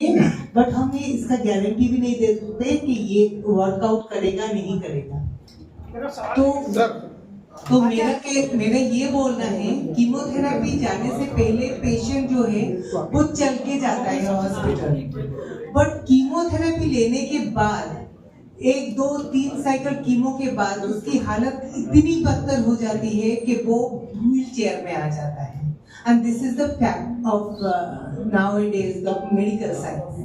But हम ये इसका गारंटी भी नहीं दे सकते कि ये वर्कआउट करेगा नहीं करेगा। तो मेरा ये बोलना है, कीमोथेरेपी जाने से पहले पेशेंट जो है वो चल के जाता है हॉस्पिटल, बट कीमोथेरेपी लेने के बाद 1, 2, 3 साइकिल कीमो के बाद उसकी हालत इतनी बदतर हो जाती है कि वो व्हील चेयर में आ जाता है। And this is the fact of nowadays the medical science.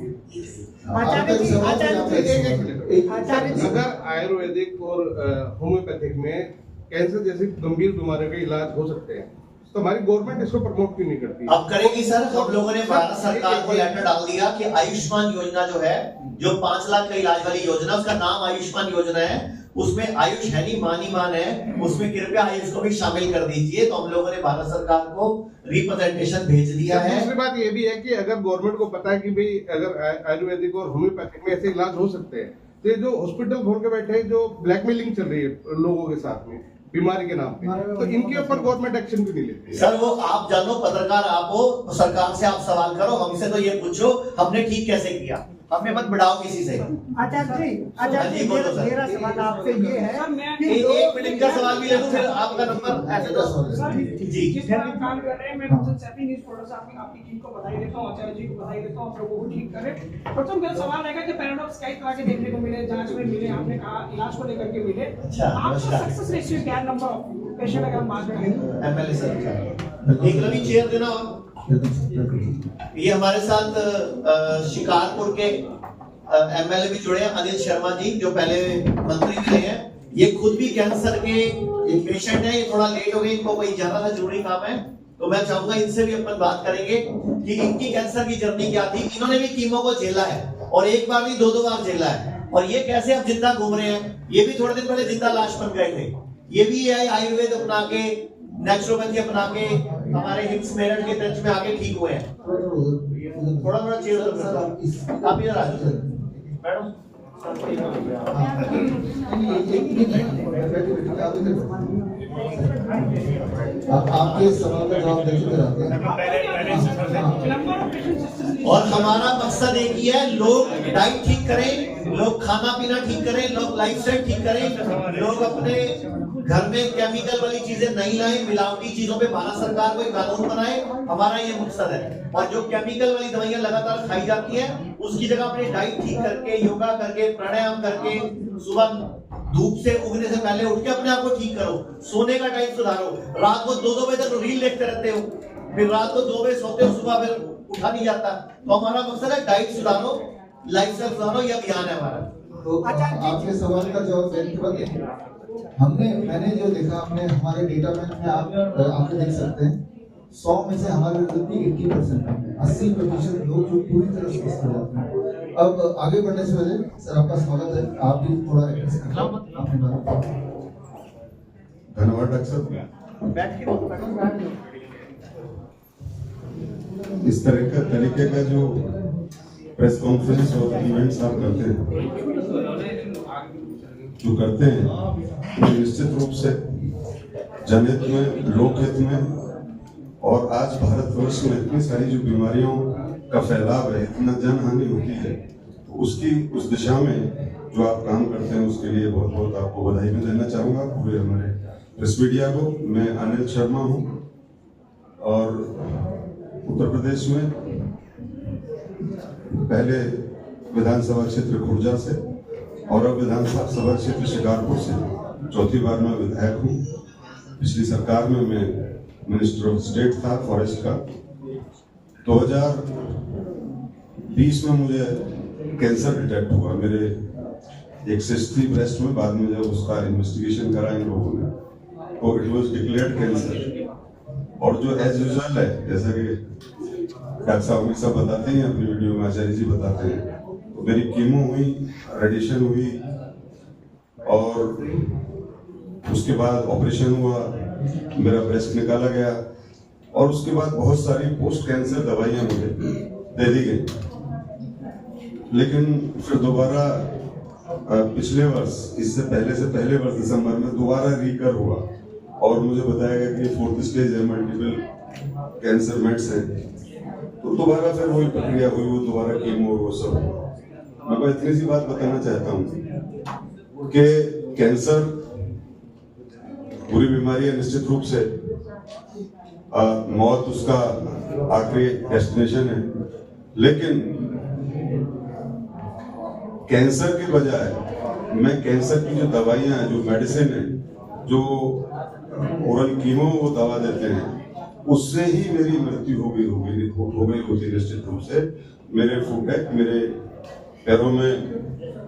अगर आयुर्वेदिक और होम्योपैथिक में कैंसर जैसी गंभीर बीमारियों के इलाज हो सकते हैं तो हमारी गवर्नमेंट इसको प्रमोट क्यों नहीं करती? अब करेगी सर। हम लोगों ने भारत सरकार को लेटर डाल दिया कि आयुष्मान योजना जो है, जो 5 लाख का इलाज वाली योजना, उसका नाम आयुष्मान योजना है, उसमें आयुष है नहीं मान है, उसमें कृपया आयुष को भी शामिल कर दीजिए। तो हम लोगों ने भारत सरकार को रिप्रेजेंटेशन भेज दिया है। दूसरी बात ये भी है कि अगर गवर्नमेंट को पता है कि भाई अगर आयुर्वेदिक और होम्योपैथिक में ऐसे इलाज हो सकते हैं, तो ये जो हॉस्पिटल खोल के बैठे हैं, जो ब्लैकमेलिंग चल रही है लोगों के साथ में बीमारी के नाम पे, तो इनके ऊपर गवर्नमेंट एक्शन भी नहीं लेती। सर वो आप जानो, पत्रकार आप हो, सरकार से आप सवाल करो, हमसे तो ये पूछो हमने ठीक कैसे किया, हमें मत बढ़ाओ किसी से। आचार्य जी मेरा सवाल आपसे ये है कि एक मिनट का सवाल भी ले लूं, फिर आपका नंबर ऐसे तो जी जिस तरह काम कर रहे हैं, मैं डॉक्टर सैफी न्यूज़ थोड़ा सा आपकी टीम को बधाई देता हूं, आचार्य जी को बधाई देता हूं, आप लोगों को ठीक करें। डॉक्टर मेरा सवाल रहेगा कि पैराडॉक्स कई तरह के देखने को मिले, जांच में मिले, आपने कहा इलाज को लेकर के मिले, आपका सक्सेस रेशियो क्या, नंबर ऑफ पेशेंट अगर हम बात करें? एमएलए सर एक रवि चेयर देना। ये हमारे साथ शिकारपुर के एमएलए भी जुड़े हैं, अनिल शर्मा जी, जो पहले मंत्री भी रहे हैं। ये खुद भी कैंसर के पेशेंट हैं, ये थोड़ा लेट हो गए, इनको कोई जाना था, जरूरी काम है, तो मैं चाहूंगा इनसे भी अपन बात करेंगे कि इनकी कैंसर की जर्नी क्या थी। इन्होंने भी कीमो को झेला है, और एक बार नहीं 2 बार झेला है, और ये कैसे अब जिंदा घूम रहे हैं। ये भी थोड़े दिन पहले जिंदा लाश बन गए थे। ये भी आयुर्वेद अपना के, नेचुरोपैथी अपना के, हमारे हिम्स मेरठ के टच में आके ठीक हुए हैं। थोड़ा चेयर आप इधर आ जाओ मैडम। आपके सवाल का जवाब देते रहते हैं। और हमारा मकसद एक ही है, लोग डाइट ठीक करें, लोग खाना पीना ठीक करें, लोग लाइफस्टाइल ठीक करें, लोग अपने घर में केमिकल वाली चीजें नहीं लाएं, मिलावटी चीजों पे भारत सरकार कोई कानून बनाए, हमारा ये मकसद है। और जो केमिकल वाली दवाइयां लगातार खाई जाती हैं, उसकी जगह अपनी डाइट ठीक करके, योगा करके, प्राणायाम करके, सुबह धूप से उगने से पहले उठ के अपने आप को ठीक करो, सोने का टाइम सुधारो। रात को 2 बजे तक रील देखते रहते हो, फिर रात को 2 बजे सोते हो, सुबह फिर उठा नहीं जाता। तो हमारा मकसद है डाइट सुधारो, लाइफस्टाइल सुधारो, ये अभियान है हमारा। तो आपके सवाल का जवाब देने के बाद मैंने जो देखा, हमने हमारे डेटा में आप देख सकते हैं, 100 में से हमारे 80% 80% लोग जो पूरी तरह स्वस्थ हो जाते हैं। अब आगे बढ़ने से पहले सर आपका स्वागत है, आप भी थोड़ा एड्रेस करें। धन्यवाद डॉक्टर साहब। इस तरह का तरीके का जो प्रेस कॉन्फ्रेंस और इवेंट्स आप करते हैं तो निश्चित रूप से जनहित में, लोकहित में, और आज भारतवर्ष में इतनी सारी जो बीमारियों का फैलाव है, इतना जनहानि होती है, तो उस दिशा में जो आप काम करते हैं उसके लिए बहुत बहुत आपको बधाई मैं देना चाहूँगा, पूरे हमारे प्रेस मीडिया को। मैं अनिल शर्मा हूँ और उत्तर प्रदेश में पहले विधानसभा क्षेत्र खुर्जा से और अब विधानसभा क्षेत्र शिकारपुर से 4थी बार मैं विधायक हूँ। पिछली सरकार में मैं मिनिस्टर ऑफ स्टेट था फॉरेस्ट का। 2020 में मुझे कैंसर डिटेक्ट हुआ मेरे एक सिस्ट थी ब्रेस्ट में। बाद में जब उसका इन्वेस्टिगेशन करा इन लोगों ने, तो इट वाज डिक्लेयर्ड कैंसर। और जो एज यूजुअल है, जैसा कि डॉक्टर साहब सब बताते हैं अपनी वीडियो में, आचार्य जी बताते हैं, तो मेरी कीमो हुई, रेडिएशन हुई, और उसके बाद ऑपरेशन हुआ, मेरा ब्रेस्ट निकाला गया, और उसके बाद बहुत सारी पोस्ट कैंसर दवाइयां मुझे दे दी गई। लेकिन फिर दोबारा पिछले वर्ष, इससे पहले वर्ष दिसंबर में दोबारा रिकर हुआ, और मुझे बताया गया कि 4th स्टेज है, मल्टीपल कैंसर मेट्स है। तो तो दोबारा फिर वही प्रक्रिया हुई, वो दोबारा कीमो और वो सब। मैं को इतनी सी बात बताना चाहता हूँ कि कैंसर बुरी बीमारी है, निश्चित रूप से मौत उसका आखिरी डेस्टिनेशन है, लेकिन कैंसर के बजाय मैं कैंसर की जो दवाइयां हैं, जो मेडिसिन है, जो ओरल कीमो वो दवा देते हैं, उससे ही मेरी मृत्यु हो गई होती निश्चित रूप से। मेरे फुटैक, मेरे पैरों में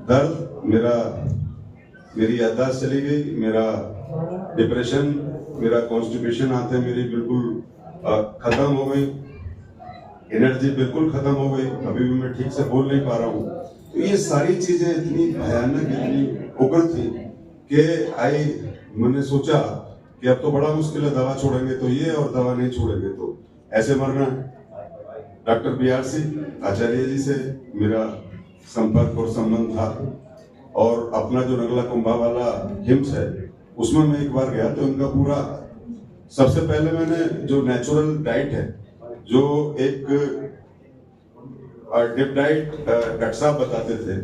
दर्द, मेरी याददाश्त चली गई, मेरा डिप्रेशन, मेरा कॉन्स्टिपेशन आते मेरी बिल्कुल खत्म हो गई, एनर्जी बिल्कुल खत्म हो गई, अभी भी मैं ठीक से बोल नहीं पा रहा हूँ। तो ये सारी चीजें इतनी भयानक, इतनी उग्र थी कि मैंने सोचा कि अब तो बड़ा मुश्किल है, दवा छोड़ेंगे तो ये और दवा नहीं छोड़ेंगे तो ऐसे मरना। डॉक्टर BRC आचार्य जी से मेरा संपर्क और संबंध था, और अपना जो नगला कुंभा वाला हिम्स है उसमें मैं एक बार गया तो उनका पूरा, सबसे पहले मैंने जो नेचुरल डाइट है, जो एक डिप डाइट डॉक्टर साहब बताते थे,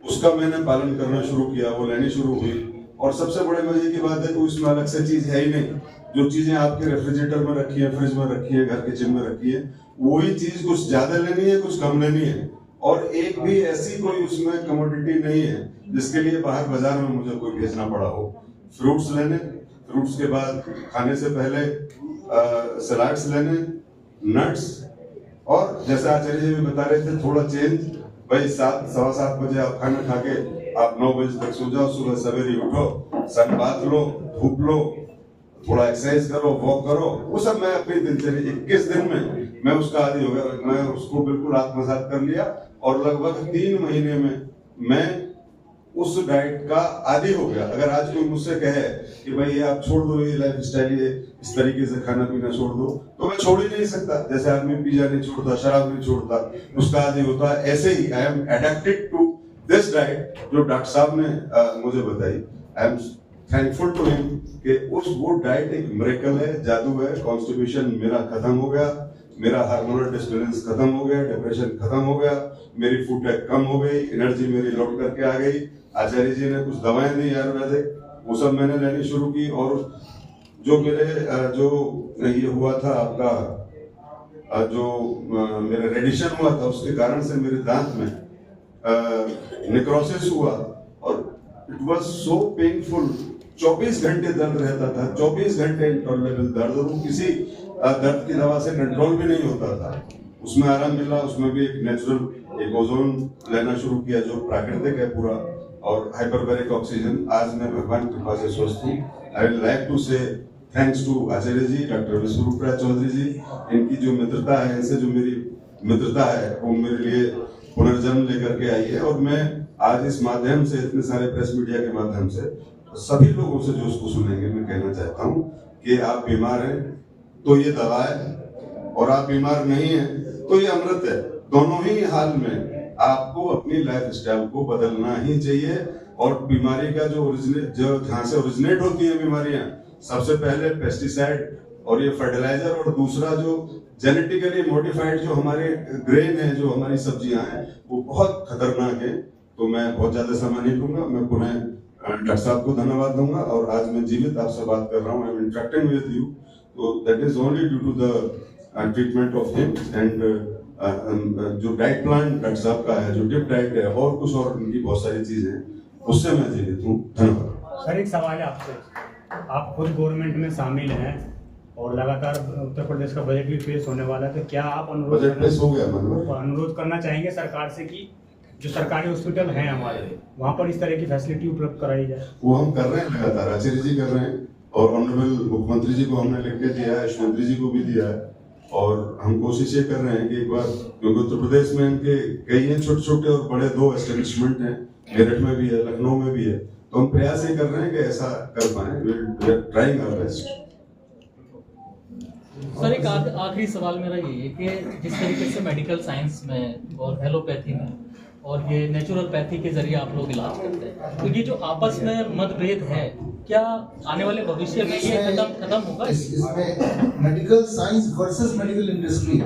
उसका मैंने पालन करना शुरू किया, वो लेनी शुरू हुई। और सबसे बड़े मजे की बात है कि उसमें अलग से चीज है ही नहीं, जो चीजें आपके रेफ्रिजरेटर में रखी है, फ्रिज में रखी है, घर के जिम में रखी है, वही चीज कुछ ज्यादा लेनी है, कुछ कम लेनी है, और एक भी ऐसी कोई उसमें कमोडिटी नहीं है जिसके लिए बाहर बाजार में मुझे कोई भेजना पड़ा हो। फ्रूट्स लेने, फ्रूट्स के बाद खाने से पहले सलाड्स लेने, नट्स, और जैसा आचार्य जी भी बता रहे थे, थोड़ा चेंज, भाई 7-7:15 बजे आप खाना खा के आप 9 बजे तक सो जाओ, सुबह सवेरे उठो, सन बात लो, धूप लो, थोड़ा एक्सरसाइज करो, वॉक करो, वो सब मैं अपनी दिनचर्या 21 दिन में मैं उसका आदी हो गया। मैं उसको बिल्कुल आत्मसात कर लिया, और लगभग 3 महीने में मैं उस डाइट का आदी हो गया। अगर आज कोई मुझसे कहे कि भाई ये आप छोड़ दो, ये लाइफ स्टाइल, ये इस तरीके से खाना पीना छोड़ दो, तो मैं छोड़ ही नहीं सकता। जैसे आदमी पिज्जा नहीं छोड़ता, शराब नहीं छोड़ता, उसका आदी होता है, ऐसे ही I am addicted to this diet जो डॉक्टर साहब ने मुझे बताई। I am thankful to him कि वो डाइट एक मिरेकल है, जादू है। कॉन्स्टिपेशन मेरा खत्म हो गया, मेरा हार्मोनल डिस्बैलेंस खत्म हो गया, डिप्रेशन खत्म हो गया, मेरी फूड पैक कम हो गई, एनर्जी मेरी लौट करके आ गई। आचार्य जी ने कुछ दवाएं दी आयुर्वेदिक, वो सब मैंने लेनी शुरू की, और जो मेरे जो ये हुआ था आपका जो मेरा रेडिशन हुआ था, उसके कारण से मेरे दांत में निक्रोसिस हुआ, और इट वाज सो पेनफुल। 24 घंटे दर्द रहता था, 24 घंटे इंटॉलरेबल दर्द, और वो किसी दर्द की दवा से कंट्रोल भी नहीं होता था। उसमें आराम मिला, उसमें भी एक नेचुरल एक ओजोन लेना शुरू किया जो प्राकृतिक है पूरा, और हाइपरबैरिक ऑक्सीजन। आज मैं भगवान की कृपा से स्वस्थ हूँ। I will like to say thanks to Acharya ji, doctor Biswaroop Roy Chowdhury ji. इनकी जो मित्रता है, इनसे जो मेरी मित्रता है, वो मेरे लिए पुनर्जन्म लेकर के आई है। और मैं आज इस माध्यम से, इतने सारे प्रेस मीडिया के माध्यम से सभी लोगों से जो उसको सुनेंगे, मैं कहना चाहता हूँ कि आप बीमार हैं तो ये दवा है, और आप बीमार नहीं हैं तो ये अमृत है। दोनों ही हाल में आपको अपनी लाइफ स्टाइल को बदलना ही चाहिए। और बीमारी का जो जहाँ से ओरिजिनेट होती है बीमारियां, सबसे पहले पेस्टिसाइड और ये फर्टिलाइजर, और दूसरा जो जेनेटिकली मॉडिफाइड जो हमारे ग्रेन है, जो हमारी सब्जियां हैं, वो बहुत खतरनाक है। तो मैं बहुत ज्यादा समय नहीं लूंगा, मैं पुनः डॉक्टर साहब को धन्यवाद दूंगा। और आज मैं जीवित आपसे बात कर रहा हूँ, I am interacting with you, तो that is only due to the treatment of him and जो डाइट प्लान डॉक्टर साहब का है, जो डिप डाइट है, और कुछ और उनकी बहुत सारी चीजें हैं, उससे मैं जीवित हूँ। धन्यवाद। सर, एक सवाल है आपसे। आप खुद गवर्नमेंट में शामिल हैं और लगातार उत्तर प्रदेश का बजट भी पेश होने वाला है, तो क्या आप बजट पेश हो गया, अनुरोध करना चाहेंगे सरकार से कि जो सरकारी हॉस्पिटल हैं हमारे, वहाँ पर इस तरह की फैसिलिटी उपलब्ध कराई जाए? वो हम कर रहे हैं लगातार, आचार्य जी कर रहे हैं, और ऑनरेबल मुख्यमंत्री जी को हमने लिख के दिया है, यश मंत्री जी को भी दिया है। और हम कोशिश ये कर रहे हैं कि एक बार, क्योंकि उत्तर प्रदेश में इनके कई हैं छोटे छोटे और बड़े 2 एस्टेब्लिशमेंट हैं, मेरठ में भी है, लखनऊ में भी है, तो हम प्रयास ये कर रहे हैं कि ऐसा कर पाए। We are trying our best. Sir, एक आखिरी सवाल मेरा ये है कि जिस तरीके से मेडिकल साइंस में और एलोपैथी में और ये नेचुरोपैथी के जरिए आप लोग इलाज करते हैं, तो ये जो आपस में मतभेद है, क्या आने वाले भविष्य में ये खत्म होगा? इसमें medical science versus medical industry,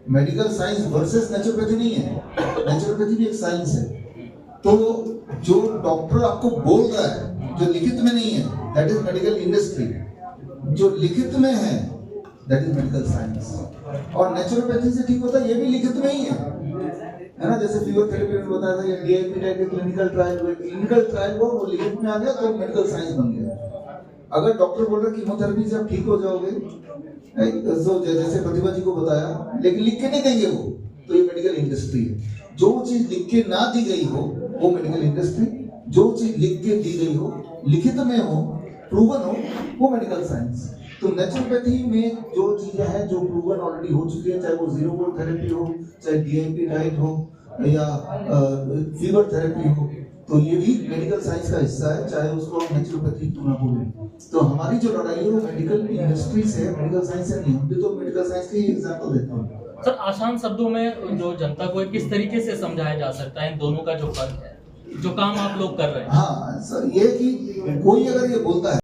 medical science versus naturopathy नहीं है, नेचुरोपैथी भी एक साइंस है। तो जो डॉक्टर आपको बोल रहा है जो लिखित में नहीं है, दैट इज मेडिकल इंडस्ट्री। जो लिखित में है दैट इज मेडिकल साइंस। और नेचुरोपैथी से ठीक होता है ये भी लिखित में ही है ना। जैसे फीवर थेरेपी में बताया था, ये डीआईपी टाइप के क्लिनिकल ट्रायल हुए, क्लिनिकल ट्रायल हुआ, वो लिखित में आ गया तो मेडिकल साइंस बन गया। अगर डॉक्टर बोल रहा है कीमोथेरेपी से आप ठीक हो जाओगे, जो जैसे प्रतिभा जी को बताया, लेकिन लिख के नहीं देंगे वो, तो ये मेडिकल इंडस्ट्री है। जो चीज लिख के ना दी गई हो वो मेडिकल इंडस्ट्री, जो चीज लिख के दी गई हो, लिखित में हो, प्रूवन हो, वो मेडिकल साइंस। तो नेचुरोपैथी में जो चीजें हैं जो प्रूवन ऑलरेडी हो चुकी है, चाहे वो जीरो बोर्ड थेरेपी हो, चाहे डीआईपी डाइट हो या फीवर थेरेपी हो, तो ये भी मेडिकल साइंस का हिस्सा है, चाहे उसको हम नेचुरोपैथी क्यों ना बोलें। तो हमारी जो लड़ाई है वो मेडिकल इंडस्ट्री से है, मेडिकल साइंस से नहीं। हम भी तो मेडिकल साइंस के एग्जाम्पल देते हैं। सर, आसान शब्दों में जो जनता को किस तरीके से समझाया जा सकता है इन दोनों का जो फर्क है, जो काम आप लोग कर रहे हैं? हाँ सर, ये कि कोई अगर ये बोलता है